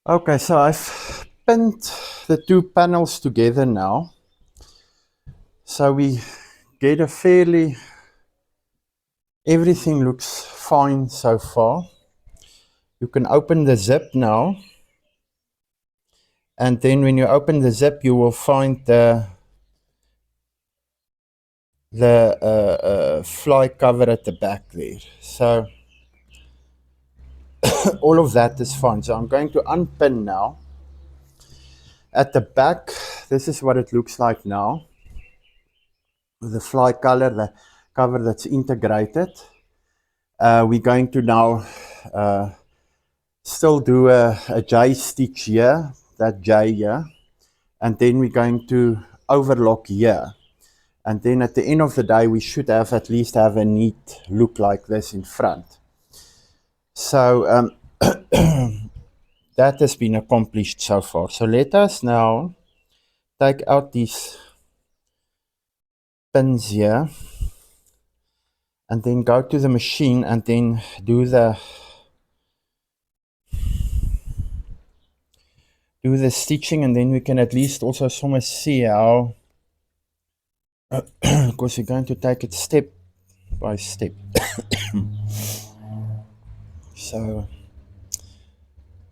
Okay, so I've pinned the two panels together now. So we get a fairly, everything looks fine so far. You can open the zip now. And then when you open the zip, you will find the fly cover at the back there. So all of that is fine. So I'm going to unpin now. At the back, this is what it looks like now. The fly color, the cover that's integrated. We're going to now still do a J stitch here, that J here, and then we're going to overlock here. And then at the end of the day, we should have at least have a neat look like this in front. So that has been accomplished so far. So let us now take out these pins here and then go to the machine and then do the stitching, and then we can at least also somewhat see how, because we're going to take it step by step. So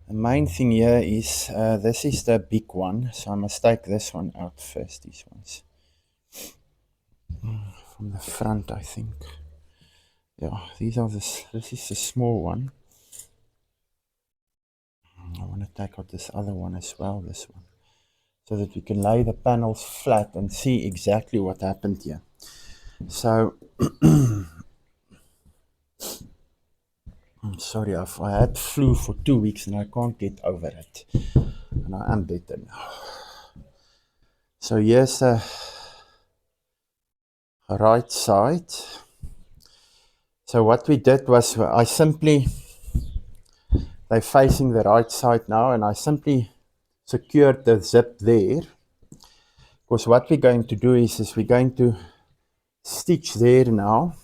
the main thing here is this is the big one, so I must take this one out first. These ones from the front, I think. Yeah, these are this is the small one. I want to take out this other one as well, this one, so that we can lay the panels flat and see exactly what happened here. So I'm sorry, I had flu for 2 weeks and I can't get over it, and I am better now. So here's the right side. So what we did was they're facing the right side now, and I simply secured the zip there, because what we're going to do is we're going to stitch there now,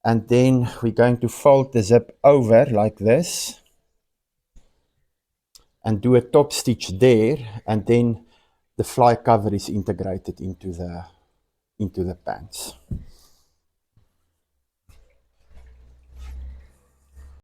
and then we're going to fold the zip over like this and do a top stitch there, and then the fly cover is integrated into the pants.